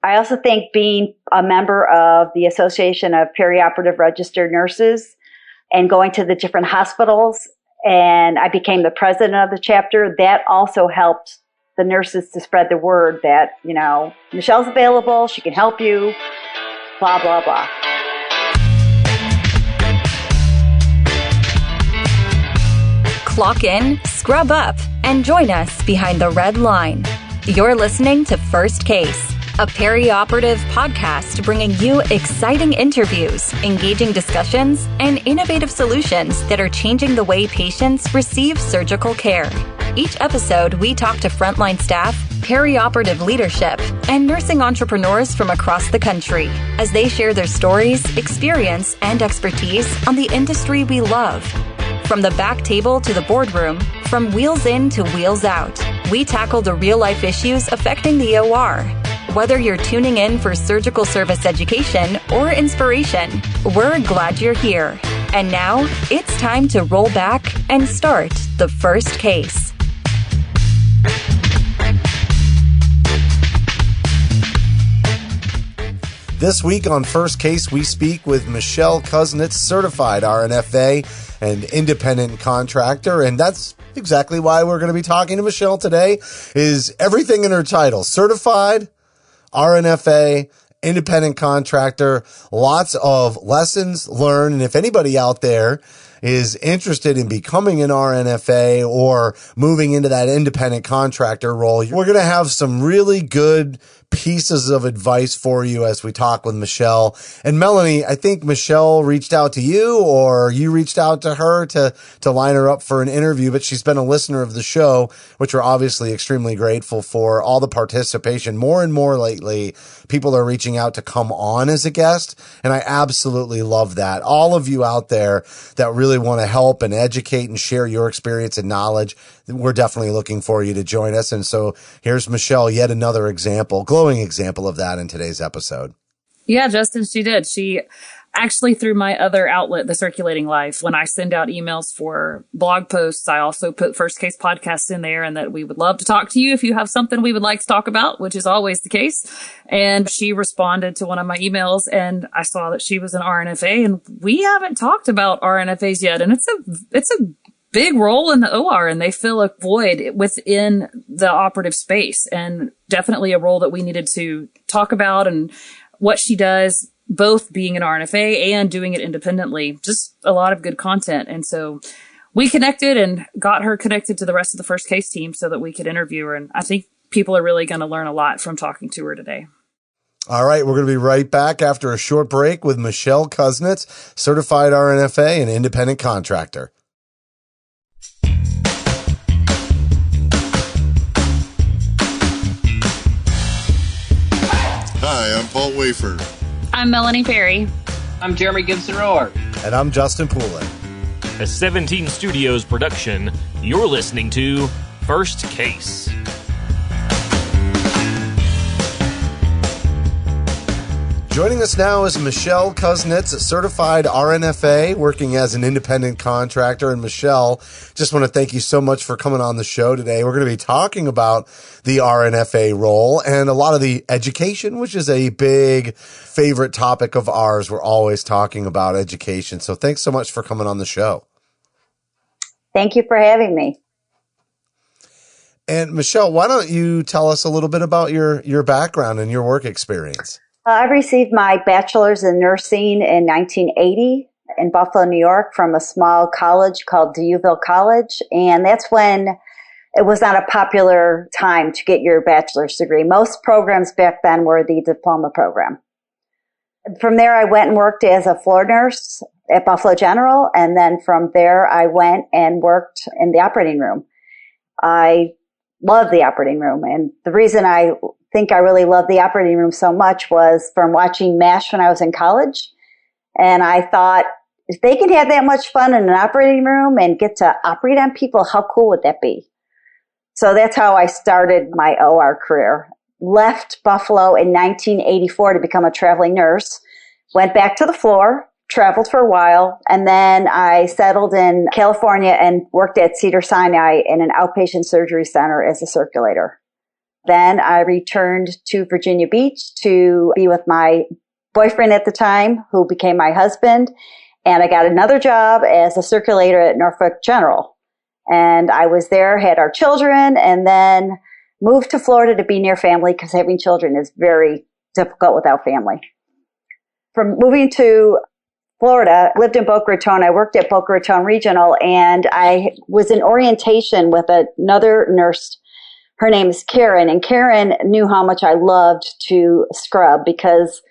I also think being a member of the Association of Perioperative Registered Nurses and going to the different hospitals, and I became the president of the chapter, that also helped the nurses to spread the word that, Michelle's available, she can help you, blah, blah, blah. Clock in, scrub up, and join us behind the red line. You're listening to First Case, a perioperative podcast bringing you exciting interviews, engaging discussions, and innovative solutions that are changing the way patients receive surgical care. Each episode, we talk to frontline staff, perioperative leadership, and nursing entrepreneurs from across the country as they share their stories, experience, and expertise on the industry we love. From the back table to the boardroom, from wheels in to wheels out, we tackle the real-life issues affecting the OR. Whether you're tuning in for surgical service education or inspiration, we're glad you're here. And now, it's time to roll back and start the first case. This week on First Case, we speak with Michele Kuznitz, certified RNFA and independent contractor, and that's exactly why we're going to be talking to Michele today, is everything in her title: certified, RNFA, independent contractor, lots of lessons learned. And if anybody out there is interested in becoming an RNFA or moving into that independent contractor role, we're going to have some really good pieces of advice for you as we talk with Michele. And Melanie, I think Michele reached out to you, or you reached out to her to line her up for an interview, but she's been a listener of the show, which we're obviously extremely grateful for. All the participation, more and more lately, people are reaching out to come on as a guest, and I absolutely love that. All of you out there that really want to help and educate and share your experience and knowledge, we're definitely looking for you to join us. And so here's Michele, yet another example, glowing example of that in today's episode. Yeah, Justin, she did. She actually, through my other outlet, The Circulating Life, when I send out emails for blog posts, I also put First Case Podcast in there, and that we would love to talk to you if you have something we would like to talk about, which is always the case. And she responded to one of my emails, and I saw that she was an RNFA, and we haven't talked about RNFAs yet. And it's a big role in the OR, and they fill a void within the operative space, and definitely a role that we needed to talk about, and what she does, both being an RNFA and doing it independently. Just a lot of good content. And so we connected and got her connected to the rest of the First Case team so that we could interview her. And I think people are really going to learn a lot from talking to her today. All right, we're going to be right back after a short break with Michele Kuznitz, certified RNFA and independent contractor. Hi, I'm Paul Wafer. I'm Melanie Perry. I'm Jeremy Gibson-Rohr. And I'm Justin Poulin. A 17 Studios production, you're listening to First Case. Joining us now is Michele Kuznitz, a certified RNFA, working as an independent contractor. And Michele, just want to thank you so much for coming on the show today. We're going to be talking about the RNFA role and a lot of the education, which is a big favorite topic of ours. We're always talking about education. So thanks so much for coming on the show. Thank you for having me. And Michele, why don't you tell us a little bit about your background and your work experience? I received my bachelor's in nursing in 1980 in Buffalo, New York, from a small college called DeUville College. And that's when it was not a popular time to get your bachelor's degree. Most programs back then were the diploma program. From there, I went and worked as a floor nurse at Buffalo General. And then from there, I went and worked in the operating room. I love the operating room. And the reason I think I really loved the operating room so much was from watching MASH when I was in college. And I thought, if they can have that much fun in an operating room and get to operate on people, how cool would that be? So that's how I started my OR career. Left Buffalo in 1984 to become a traveling nurse. Went back to the floor, traveled for a while, and then I settled in California and worked at Cedar-Sinai in an outpatient surgery center as a circulator. Then I returned to Virginia Beach to be with my boyfriend at the time, who became my husband. And I got another job as a circulator at Norfolk General. And I was there, had our children, and then moved to Florida to be near family because having children is very difficult without family. From moving to Florida, lived in Boca Raton. I worked at Boca Raton Regional, and I was in orientation with another nurse. Her name is Karen, and Karen knew how much I loved to scrub because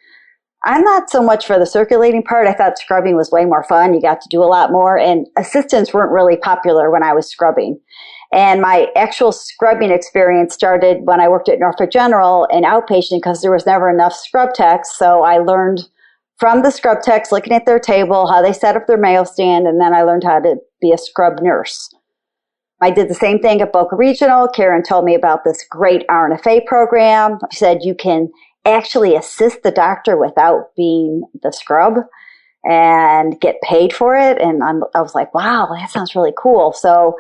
I'm not so much for the circulating part. I thought scrubbing was way more fun. You got to do a lot more, and assistants weren't really popular when I was scrubbing. And my actual scrubbing experience started when I worked at Norfolk General in outpatient because there was never enough scrub techs. So I learned from the scrub techs, looking at their table, how they set up their mail stand, and then I learned how to be a scrub nurse. I did the same thing at Boca Regional. Karen told me about this great RNFA program. She said you can actually assist the doctor without being the scrub and get paid for it. And I was like, wow, that sounds really cool. So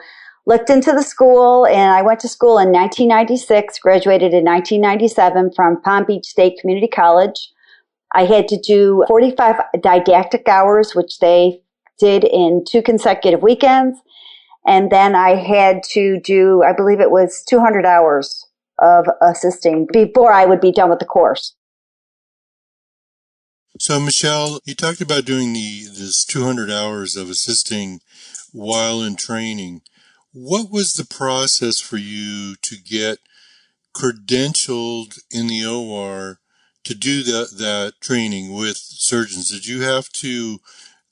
looked into the school, and I went to school in 1996, graduated in 1997 from Palm Beach State Community College. I had to do 45 didactic hours, which they did in 2 consecutive weekends. And then I had to do, I believe it was 200 hours of assisting before I would be done with the course. So, Michele, you talked about doing this 200 hours of assisting while in training. What was the process for you to get credentialed in the OR to do that training with surgeons? Did you have to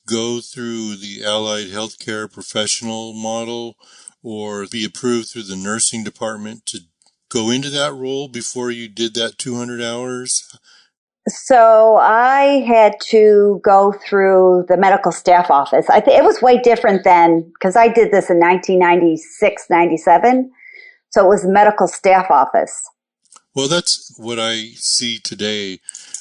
go through the allied healthcare professional model or be approved through the nursing department to go into that role before you did that 200 hours? So I had to go through the medical staff office. It was way different then because I did this in 1996, 97. So it was the medical staff office. Well, that's what I see today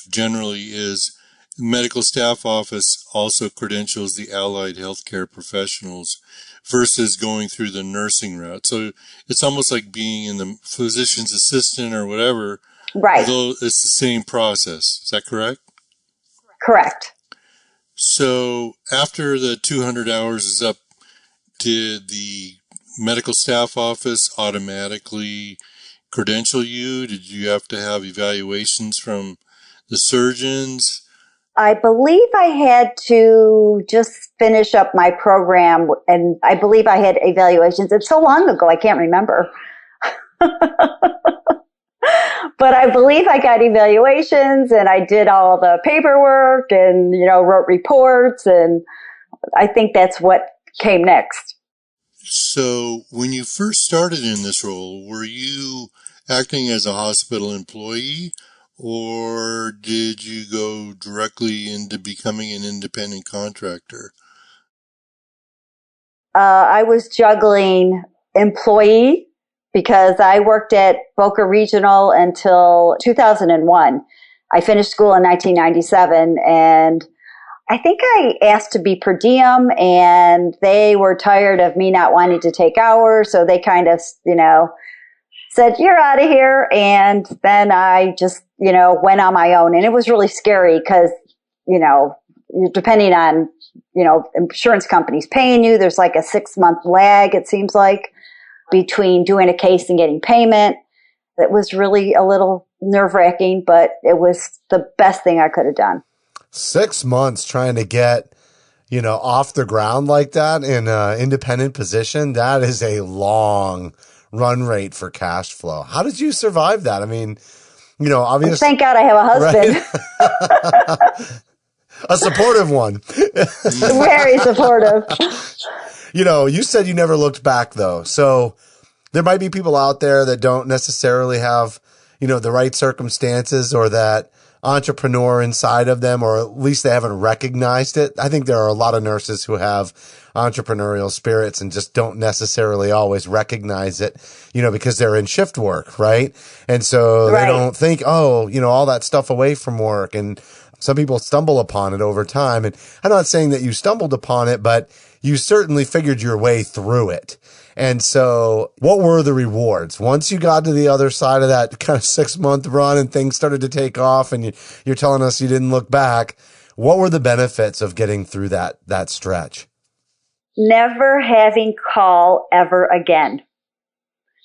generally is medical staff office also credentials the allied healthcare professionals versus going through the nursing route. So it's almost like being in the physician's assistant or whatever. Right. Although it's the same process. Is that correct? Correct. So after the 200 hours is up, did the medical staff office automatically credential you? Did you have to have evaluations from the surgeons? I believe I had to just finish up my program, and I believe I had evaluations. It's so long ago, I can't remember. But I believe I got evaluations, and I did all the paperwork and, wrote reports, and I think that's what came next. So when you first started in this role, were you acting as a hospital employee, or did you go directly into becoming an independent contractor? I was juggling employee because I worked at Boca Regional until 2001. I finished school in 1997, and I think I asked to be per diem, and they were tired of me not wanting to take hours, so they kind of, said, you're out of here. And then I just, went on my own. And it was really scary because, depending on, insurance companies paying you, there's like a 6-month lag, it seems like, between doing a case and getting payment. It was really a little nerve-wracking, but it was the best thing I could have done. 6 months trying to get, off the ground like that in an independent position, that is a long run rate for cash flow. How did you survive that? I mean, obviously. Thank God I have a husband. Right? A supportive one. Very supportive. You said you never looked back, though. So there might be people out there that don't necessarily have, the right circumstances or that entrepreneur inside of them, or at least they haven't recognized it. I think there are a lot of nurses who have entrepreneurial spirits and just don't necessarily always recognize it, because they're in shift work, right? And so they don't think, all that stuff away from work. And some people stumble upon it over time. And I'm not saying that you stumbled upon it, but you certainly figured your way through it. And so what were the rewards? Once you got to the other side of that kind of 6-month run and things started to take off and you're telling us you didn't look back, what were the benefits of getting through that stretch? Never having call ever again.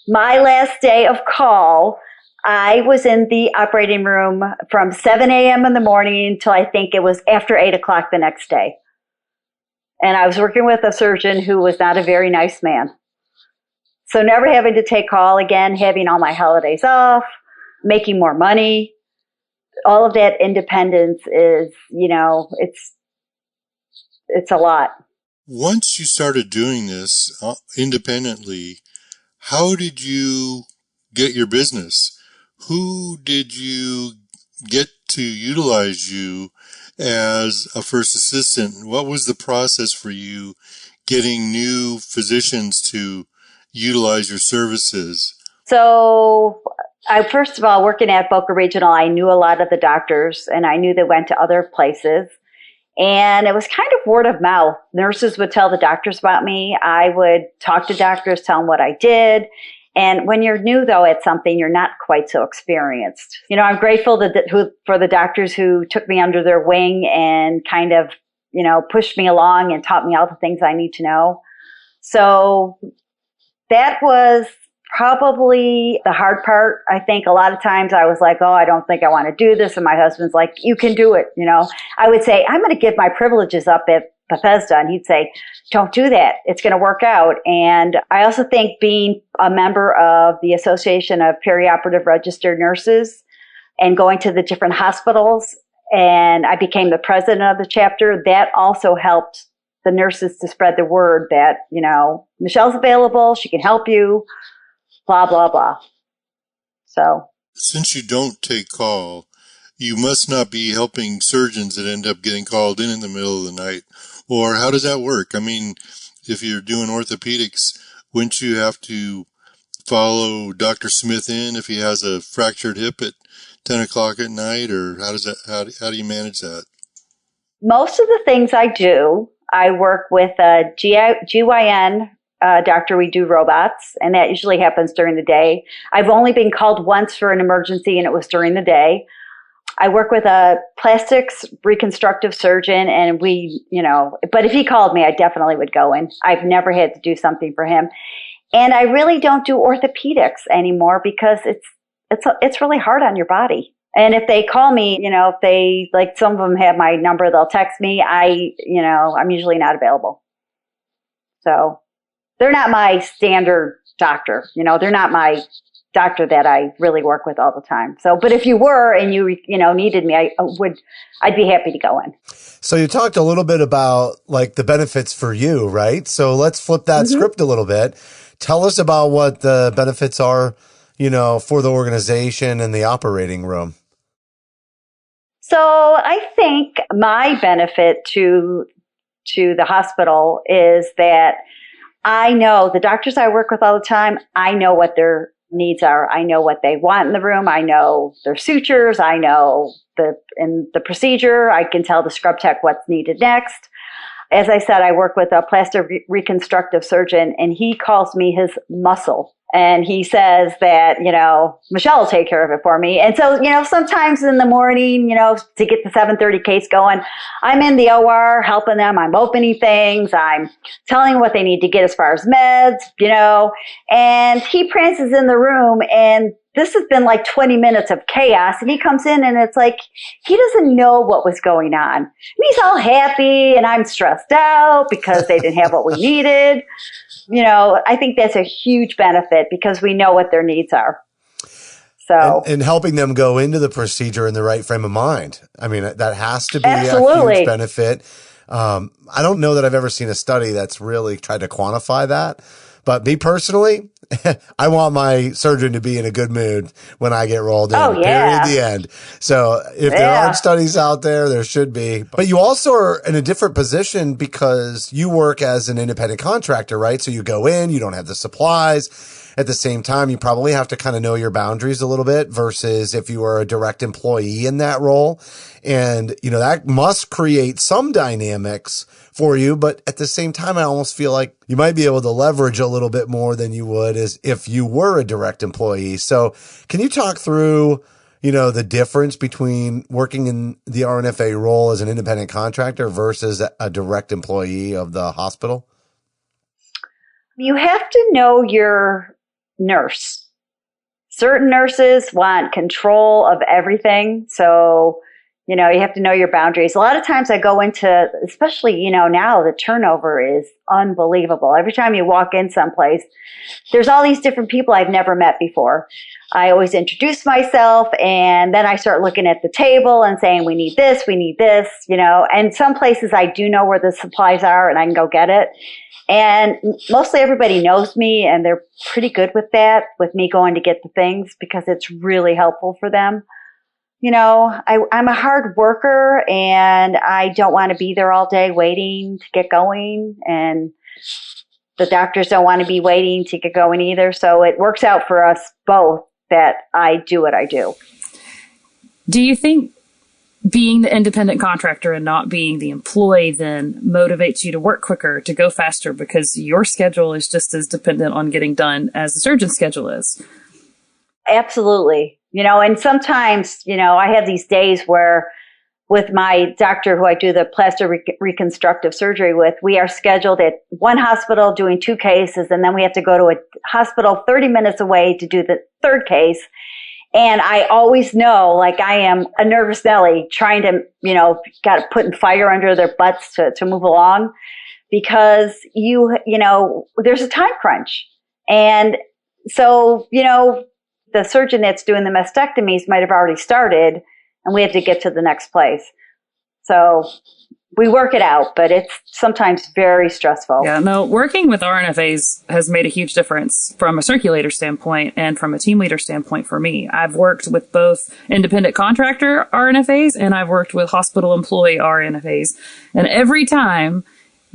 My last day of call, I was in the operating room from 7 a.m. in the morning until I think it was after 8 o'clock the next day. And I was working with a surgeon who was not a very nice man. So never having to take call again, having all my holidays off, making more money, all of that independence is, it's a lot. Once you started doing this independently, how did you get your business? Who did you get to utilize you as a first assistant? What was the process for you getting new physicians to utilize your services? So first of all, working at Boca Regional, I knew a lot of the doctors and I knew they went to other places. And it was kind of word of mouth. Nurses would tell the doctors about me. I would talk to doctors, tell them what I did. And when you're new, though, at something, you're not quite so experienced. I'm grateful for the doctors who took me under their wing and kind of, pushed me along and taught me all the things I need to know. So that was probably the hard part. I think a lot of times I was like, oh, I don't think I want to do this. And my husband's like, you can do it. I would say, I'm going to give my privileges up at Bethesda. And he'd say, don't do that. It's going to work out. And I also think being a member of the Association of Perioperative Registered Nurses and going to the different hospitals, and I became the president of the chapter, that also helped the nurses to spread the word that, Michelle's available. She can help you. Blah, blah, blah. So, since you don't take call, you must not be helping surgeons that end up getting called in the middle of the night. Or how does that work? I mean, if you're doing orthopedics, wouldn't you have to follow Dr. Smith in if he has a fractured hip at 10 o'clock at night? Or how do you manage that? Most of the things I do, I work with a GYN doctor. We do robots, and that usually happens during the day. I've only been called once for an emergency, and it was during the day. I work with a plastics reconstructive surgeon, and but if he called me, I definitely would go in. I've never had to do something for him. And I really don't do orthopedics anymore because it's really hard on your body. And if they call me, if they, like some of them have my number, they'll text me. I'm usually not available. So they're not my standard doctor. They're not my doctor that I really work with all the time. So, but if you were and you needed me, I'd be happy to go in. So you talked a little bit about like the benefits for you, right? So let's flip that script a little bit. Tell us about what the benefits are, for the organization and the operating room. So I think my benefit to the hospital is that I know the doctors I work with all the time, I know what their needs are. I know what they want in the room. I know their sutures. I know in the procedure. I can tell the scrub tech what's needed next. As I said, I work with a plastic reconstructive surgeon, and he calls me his muscle. And he says that, Michelle will take care of it for me. And so, sometimes in the morning, to get the 7:30 case going, I'm in the OR helping them. I'm opening things. I'm telling them what they need to get as far as meds, and he prances in the room, and this has been like 20 minutes of chaos. And he comes in and it's like, he doesn't know what was going on. And he's all happy and I'm stressed out because they didn't have what we needed. I think that's a huge benefit because we know what their needs are. So, and helping them go into the procedure in the right frame of mind. I mean, that has to be absolutely a huge benefit. I don't know that I've ever seen a study that's really tried to quantify that. But me personally, I want my surgeon to be in a good mood when I get rolled in. Oh, yeah. Period, the end. So if there aren't studies out there, there should be. But you also are in a different position because you work as an independent contractor, right? So you go in, you don't have the supplies. at the same time, you probably have to kind of know your boundaries a little bit versus if you are a direct employee in that role. And, you know, that must create some dynamics for you. But at the same time, I almost feel like you might be able to leverage a little bit more than you would as if you were a direct employee. So can you talk through, you know, the difference between working in the RNFA role as an independent contractor versus a direct employee of the hospital? You have to know your nurse. Certain nurses want control of everything. So, you know, you have to know your boundaries. A lot of times I go into, especially, you know, now the turnover is unbelievable. Every time you walk in someplace, there's all these different people I've never met before. I always introduce myself, and then I start looking at the table and saying, we need this, you know, and some places I do know where the supplies are and I can go get it. And mostly everybody knows me, and they're pretty good with that, with me going to get the things, because it's really helpful for them. You know, I'm a hard worker, and I don't want to be there all day waiting to get going. And the doctors don't want to be waiting to get going either. So it works out for us both that I do what I do. Do you think being the independent contractor and not being the employee then motivates you to work quicker, to go faster, because your schedule is just as dependent on getting done as the surgeon's schedule is? Absolutely. You know, and sometimes, you know, I have these days where with my doctor who I do the plastic reconstructive surgery with, we are scheduled at one hospital doing 2 cases, and then we have to go to a hospital 30 minutes away to do the 3rd case. And I always know, like, I am a nervous Nelly trying to, you know, got putting fire under their butts to move along, because you know, there's a time crunch. And so, you know, the surgeon that's doing the mastectomies might have already started, and we have to get to the next place. So we work it out, but it's sometimes very stressful. Yeah, no, working with RNFAs has made a huge difference from a circulator standpoint and from a team leader standpoint for me. I've worked with both independent contractor RNFAs and I've worked with hospital employee RNFAs. And every time,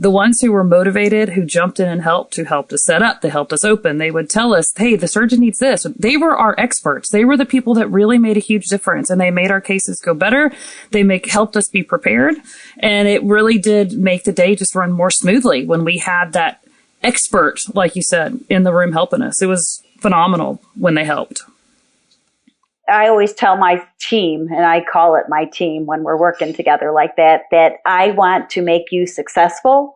the ones who were motivated, who jumped in and helped, who helped us set up, they helped us open, they would tell us, hey, the surgeon needs this. They were our experts. They were the people that really made a huge difference, and they made our cases go better. They helped us be prepared. And it really did make the day just run more smoothly when we had that expert, like you said, in the room helping us. It was phenomenal when they helped. I always tell my team, and I call it my team when we're working together like that, that I want to make you successful.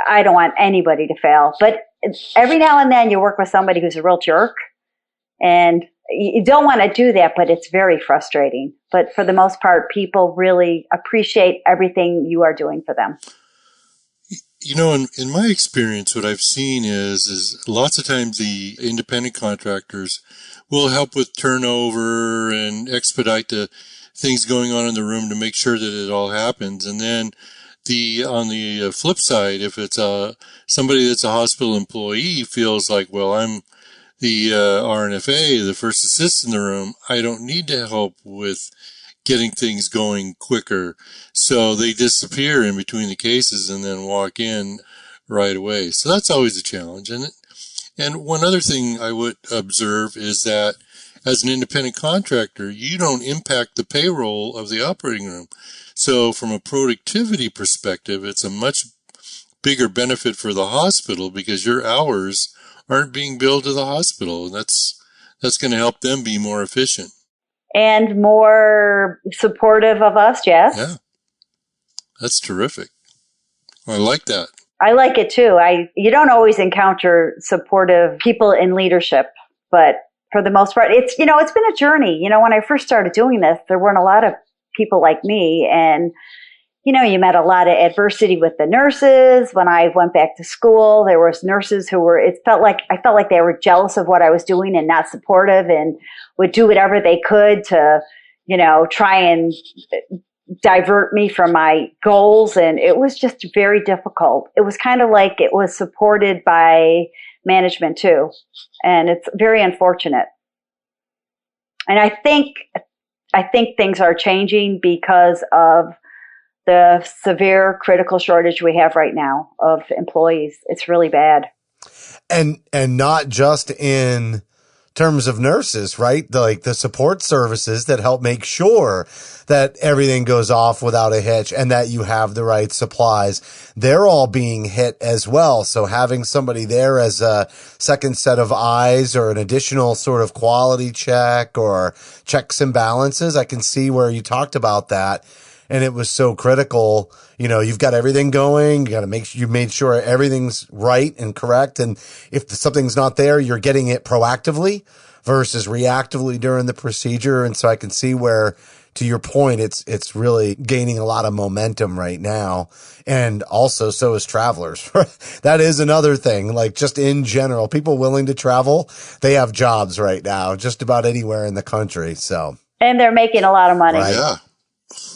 I don't want anybody to fail. But every now and then you work with somebody who's a real jerk, and you don't want to do that, but it's very frustrating. But for the most part, people really appreciate everything you are doing for them. You know, in my experience, what I've seen is lots of times the independent contractors will help with turnover and expedite the things going on in the room to make sure that it all happens. And then on the flip side, if it's somebody that's a hospital employee feels like, well, I'm the RNFA, the first assist in the room, I don't need to help with getting things going quicker. So they disappear in between the cases and then walk in right away. So that's always a challenge. And one other thing I would observe is that as an independent contractor, you don't impact the payroll of the operating room. So from a productivity perspective, it's a much bigger benefit for the hospital because your hours aren't being billed to the hospital. And that's going to help them be more efficient. And more supportive of us, yes. Yeah, that's terrific. I like that. I like it too. You don't always encounter supportive people in leadership, but for the most part, it's been a journey. You know, when I first started doing this, there weren't a lot of people like me, and you met a lot of adversity with the nurses. When I went back to school, there was nurses who I felt like they were jealous of what I was doing and not supportive, and would do whatever they could to, try and divert me from my goals. And it was just very difficult. It was kind of like it was supported by management too. And it's very unfortunate. And I think things are changing because of the severe critical shortage we have right now of employees. It's really bad. And not just in terms of nurses, right? The support services that help make sure that everything goes off without a hitch and that you have the right supplies. They're all being hit as well. So having somebody there as a second set of eyes or an additional sort of quality check or checks and balances, I can see where you talked about that. And it was so critical. You know, you've got everything going. You got to make sure you made sure everything's right and correct. And if something's not there, you're getting it proactively versus reactively during the procedure. And so I can see where, to your point, it's really gaining a lot of momentum right now. And also so is travelers. That is another thing. Like just in general, people willing to travel, they have jobs right now, just about anywhere in the country. So, and they're making a lot of money. Right. Yeah.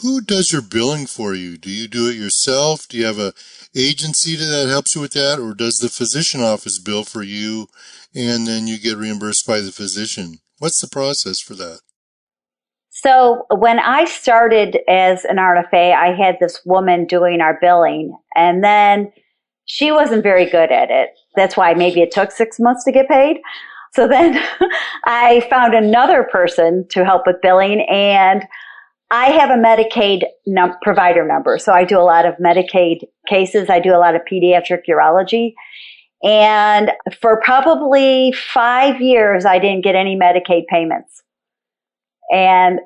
Who does your billing for you? Do you do it yourself? Do you have a agency that helps you with that? Or does the physician office bill for you and then you get reimbursed by the physician? What's the process for that? So when I started as an RNFA, I had this woman doing our billing, and then she wasn't very good at it. That's why maybe it took 6 months to get paid. So then I found another person to help with billing, and I have a Medicaid provider number. So I do a lot of Medicaid cases. I do a lot of pediatric urology. And for probably 5 years, I didn't get any Medicaid payments. And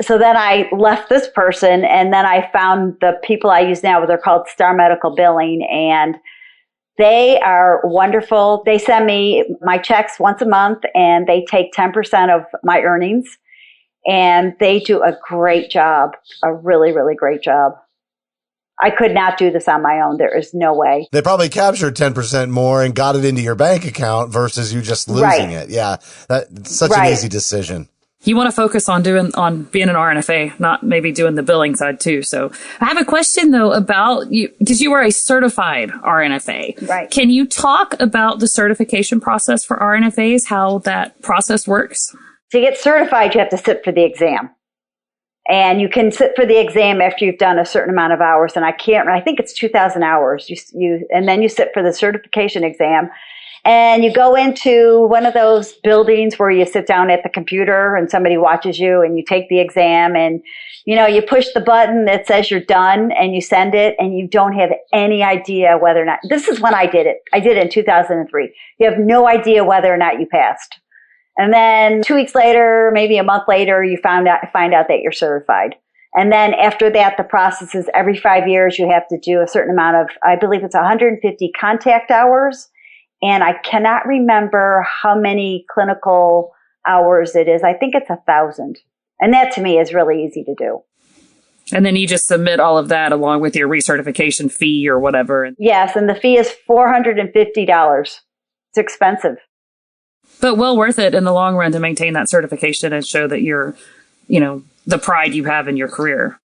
so then I left this person, and then I found the people I use now. They're called Star Medical Billing, and they are wonderful. They send me my checks once a month, and they take 10% of my earnings. And they do a great job, a really, really great job. I could not do this on my own. There is no way. They probably captured 10% more and got it into your bank account versus you just losing it. Yeah, that's such an easy decision. You want to focus on being an RNFA, not maybe doing the billing side too. So I have a question though about you, because you are a certified RNFA. Right. Can you talk about the certification process for RNFAs, how that process works? To get certified, you have to sit for the exam. And you can sit for the exam after you've done a certain amount of hours. And I think it's 2,000 hours. And then you sit for the certification exam. And you go into one of those buildings where you sit down at the computer and somebody watches you and you take the exam and, you push the button that says you're done and you send it and you don't have any idea whether or not, this is when I did it. I did it in 2003. You have no idea whether or not you passed. And then 2 weeks later, maybe a month later, you find out that you're certified. And then after that, the process is every 5 years, you have to do a certain amount of, I believe it's 150 contact hours. And I cannot remember how many clinical hours it is. I think it's 1,000. And that to me is really easy to do. And then you just submit all of that along with your recertification fee or whatever. Yes. And the fee is $450. It's expensive. But well worth it in the long run to maintain that certification and show that you're, the pride you have in your career.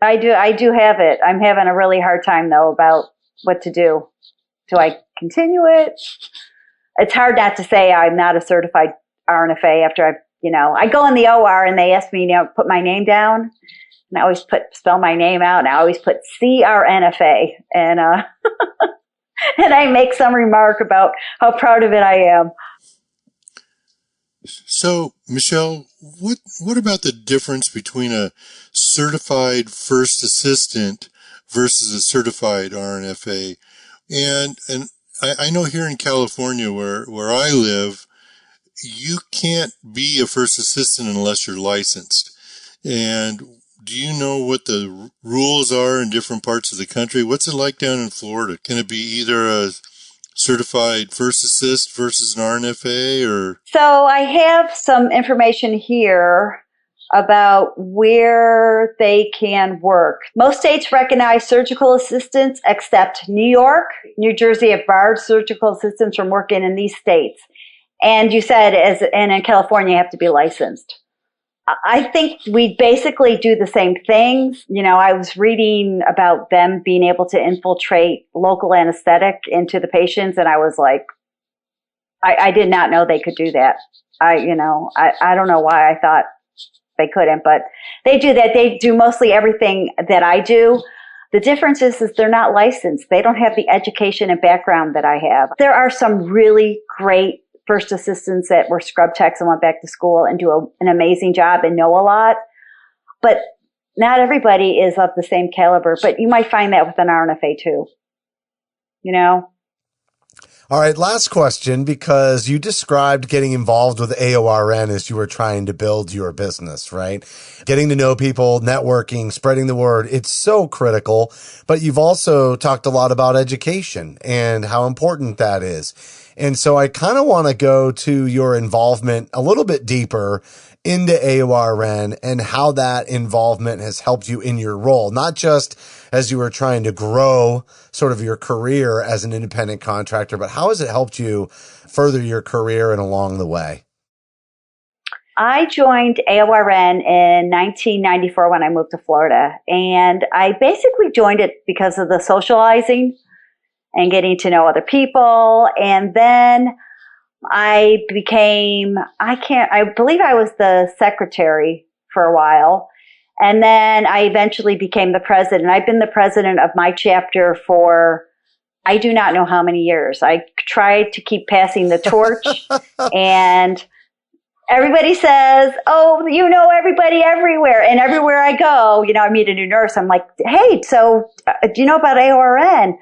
I do have it. I'm having a really hard time though about what to do. Do I continue it? It's hard not to say I'm not a certified RNFA after I go in the OR and they ask me, put my name down. And I always spell my name out. And I always put CRNFA. And, and I make some remark about how proud of it I am. So, Michele, what about the difference between a certified first assistant versus a certified RNFA? And I know here in California where I live, you can't be a first assistant unless you're licensed. And do you know what the rules are in different parts of the country? What's it like down in Florida? Can it be either a certified first assist versus an RNFA or? So I have some information here about where they can work. Most states recognize surgical assistants except New York, New Jersey have barred surgical assistants from working in these states. And you said, and in California, you have to be licensed. I think we basically do the same things. I was reading about them being able to infiltrate local anesthetic into the patients, and I was like, I did not know they could do that. I don't know why I thought they couldn't, but they do that. They do mostly everything that I do. The difference is they're not licensed. They don't have the education and background that I have. There are some really great first assistants that were scrub techs and went back to school and do an amazing job and know a lot. But not everybody is of the same caliber. But you might find that with an RNFA too. You know? All right, last question, because you described getting involved with AORN as you were trying to build your business, right? Getting to know people, networking, spreading the word. It's so critical. But you've also talked a lot about education and how important that is. And so I kind of want to go to your involvement a little bit deeper into AORN and how that involvement has helped you in your role, not just as you were trying to grow sort of your career as an independent contractor, but how has it helped you further your career and along the way? I joined AORN in 1994 when I moved to Florida, and I basically joined it because of the socializing and getting to know other people. And then I believe I was the secretary for a while. And then I eventually became the president. I've been the president of my chapter for, I do not know how many years. I tried to keep passing the torch and everybody says, oh, you know everybody everywhere. And everywhere I go, I meet a new nurse. I'm like, hey, so do you know about AORN?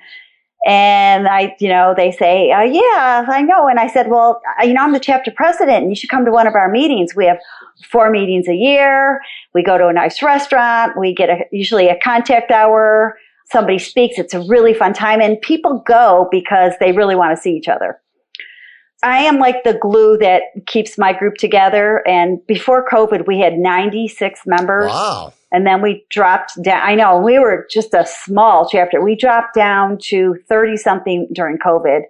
And they say, yeah, I know. And I said, well, I'm the chapter president and you should come to one of our meetings. We have 4 meetings a year. We go to a nice restaurant. We get usually a contact hour. Somebody speaks. It's a really fun time. And people go because they really want to see each other. I am like the glue that keeps my group together. And before COVID, we had 96 members. Wow. And then we dropped down. I know we were just a small chapter. We dropped down to 30 something during COVID.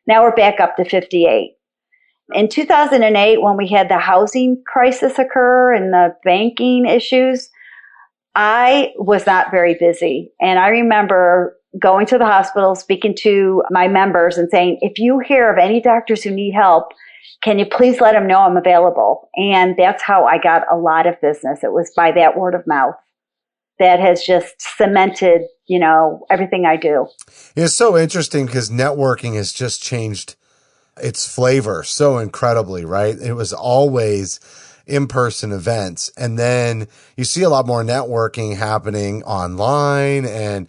Now we're back up to 58. In 2008, when we had the housing crisis occur and the banking issues, I was not very busy. And I remember going to the hospital, speaking to my members and saying, if you hear of any doctors who need help, can you please let them know I'm available? And that's how I got a lot of business. It was by that word of mouth that has just cemented, everything I do. It's so interesting because networking has just changed its flavor so incredibly, right? It was always in-person events. And then you see a lot more networking happening online. And,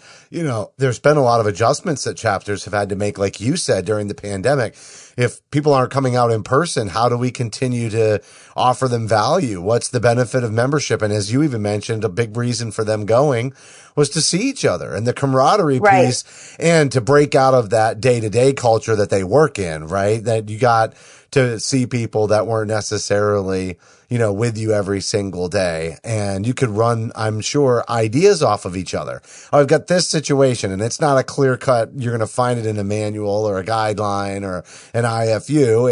there's been a lot of adjustments that chapters have had to make, like you said, during the pandemic. If people aren't coming out in person, how do we continue to offer them value? What's the benefit of membership? And as you even mentioned, a big reason for them going was to see each other and the camaraderie piece and to break out of that day-to-day culture that they work in, right? That you got to see people that weren't necessarily, with you every single day. And you could run, I'm sure, ideas off of each other. I've got this situation and it's not a clear cut. You're going to find it in a manual or a guideline or an IFU.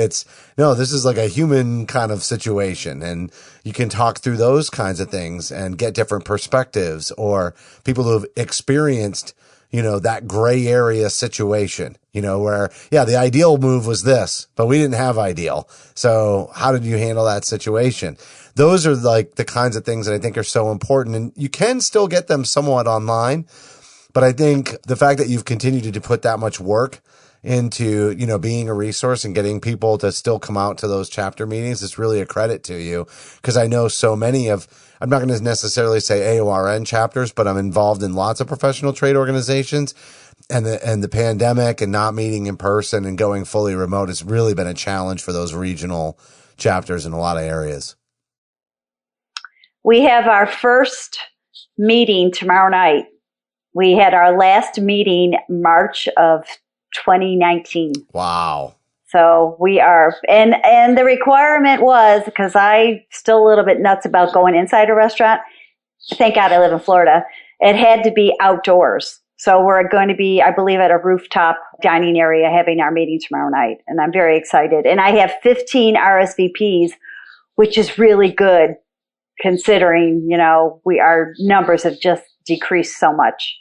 This is like a human kind of situation. And you can talk through those kinds of things and get different perspectives or people who have experienced that gray area situation, where, the ideal move was this, but we didn't have ideal. So how did you handle that situation? Those are like the kinds of things that I think are so important, and you can still get them somewhat online. But I think the fact that you've continued to put that much work into, being a resource and getting people to still come out to those chapter meetings is really a credit to you. Cause I know so many I'm not going to necessarily say AORN chapters, but I'm involved in lots of professional trade organizations, and the pandemic and not meeting in person and going fully remote has really been a challenge for those regional chapters in a lot of areas. We have our first meeting tomorrow night. We had our last meeting March of 2019. Wow. So we are, and the requirement was, because I still a little bit nuts about going inside a restaurant. Thank God I live in Florida. It had to be outdoors. So we're going to be, I believe, at a rooftop dining area having our meeting tomorrow night. And I'm very excited. And I have 15 RSVPs, which is really good considering, our numbers have just decreased so much.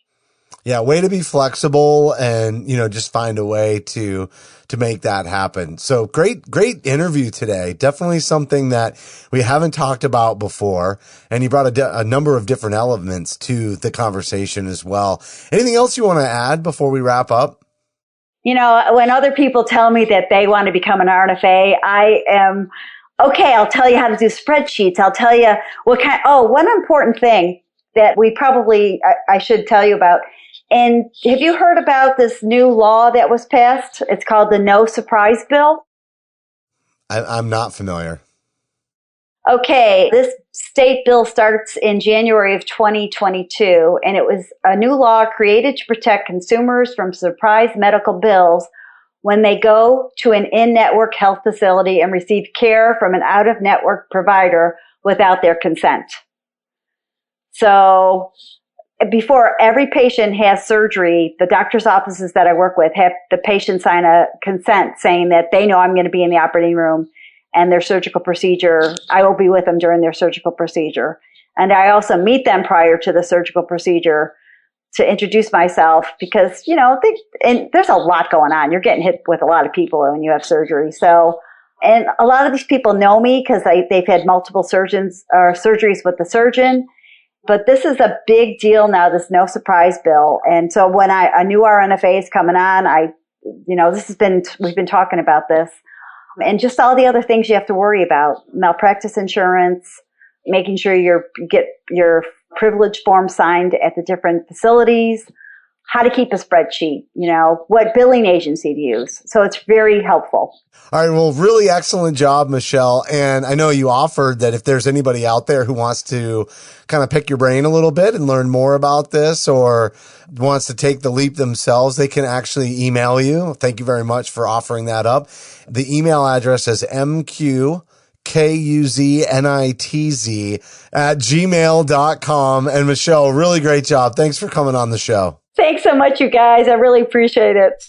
Yeah, way to be flexible and, just find a way to make that happen. So great interview today. Definitely something that we haven't talked about before. And you brought a number of different elements to the conversation as well. Anything else you want to add before we wrap up? When other people tell me that they want to become an RNFA, I am, okay, I'll tell you how to do spreadsheets. I'll tell you one important thing that I should tell you about. And have you heard about this new law that was passed? It's called the No Surprise Bill. I'm not familiar. Okay, this state bill starts in January of 2022, and it was a new law created to protect consumers from surprise medical bills when they go to an in-network health facility and receive care from an out-of-network provider without their consent. So before every patient has surgery, the doctor's offices that I work with have the patient sign a consent saying that they know I'm going to be in the operating room and their surgical procedure. I will be with them during their surgical procedure. And I also meet them prior to the surgical procedure to introduce myself because, and there's a lot going on. You're getting hit with a lot of people when you have surgery. So, and a lot of these people know me because they've had multiple surgeries with the surgeon. But this is a big deal now, this no surprise bill. And so when a new RNFA is coming on, we've been talking about this and just all the other things you have to worry about, malpractice insurance, making sure you get your privilege form signed at the different facilities, how to keep a spreadsheet, what billing agency to use. So it's very helpful. All right. Well, really excellent job, Michele. And I know you offered that if there's anybody out there who wants to kind of pick your brain a little bit and learn more about this or wants to take the leap themselves, they can actually email you. Thank you very much for offering that up. The email address is mqkuznitz@gmail.com. And Michele, really great job. Thanks for coming on the show. Thanks so much, you guys. I really appreciate it.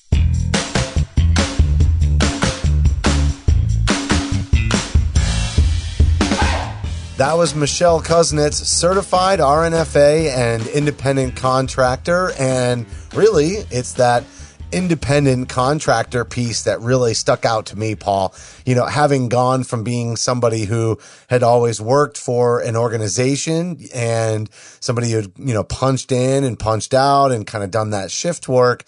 That was Michele Kuznitz, certified RNFA and independent contractor. And really, it's that independent contractor piece that really stuck out to me, Paul. Having gone from being somebody who had always worked for an organization and somebody who, punched in and punched out and kind of done that shift work.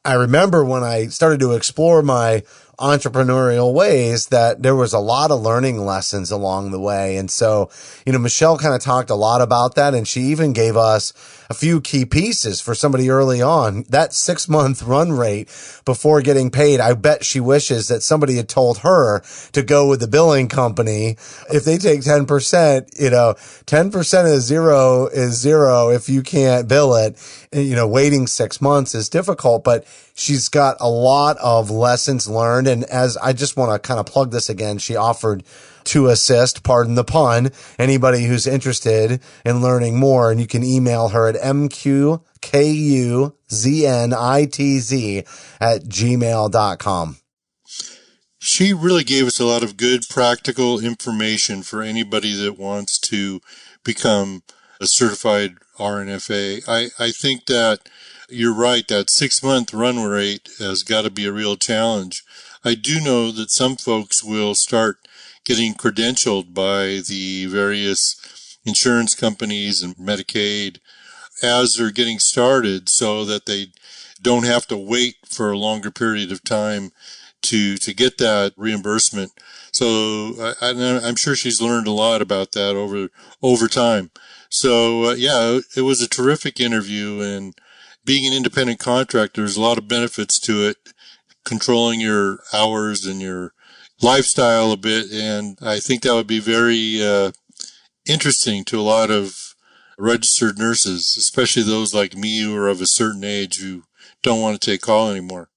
I remember when I started to explore my entrepreneurial ways that there was a lot of learning lessons along the way. And so, Michele kind of talked a lot about that. And she even gave us a few key pieces for somebody early on. That 6-month run rate before getting paid, I bet she wishes that somebody had told her to go with the billing company. If they take 10%, 10% of zero is zero if you can't bill it. Waiting 6 months is difficult, but she's got a lot of lessons learned. And as I just want to kind of plug this again, she offered to assist, pardon the pun, anybody who's interested in learning more. And you can email her at mqkuznitz@gmail.com. She really gave us a lot of good practical information for anybody that wants to become a certified RNFA. I think that you're right, that 6-month run rate has got to be a real challenge. I do know that some folks will start getting credentialed by the various insurance companies and Medicaid as they're getting started so that they don't have to wait for a longer period of time to get that reimbursement. So I'm sure she's learned a lot about that over time. So it was a terrific interview, and being an independent contractor, there's a lot of benefits to it, controlling your hours and your lifestyle a bit. And I think that would be very interesting to a lot of registered nurses, especially those like me who are of a certain age who don't want to take call anymore.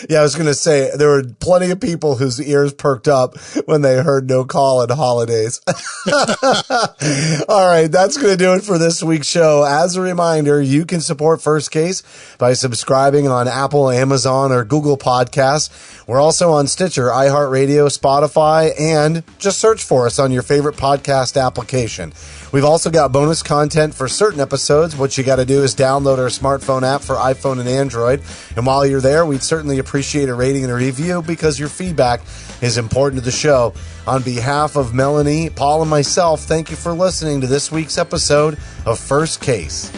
Yeah, I was going to say there were plenty of people whose ears perked up when they heard no call at holidays. All right, that's going to do it for this week's show. As a reminder, you can support First Case by subscribing on Apple, Amazon, or Google Podcasts. We're also on Stitcher, iHeartRadio, Spotify, and just search for us on your favorite podcast application. We've also got bonus content for certain episodes. What you got to do is download our smartphone app for iPhone and Android. And while you're there, we'd certainly appreciate a rating and a review because your feedback is important to the show. On behalf of Melanie, Paul, and myself, thank you for listening to this week's episode of First Case.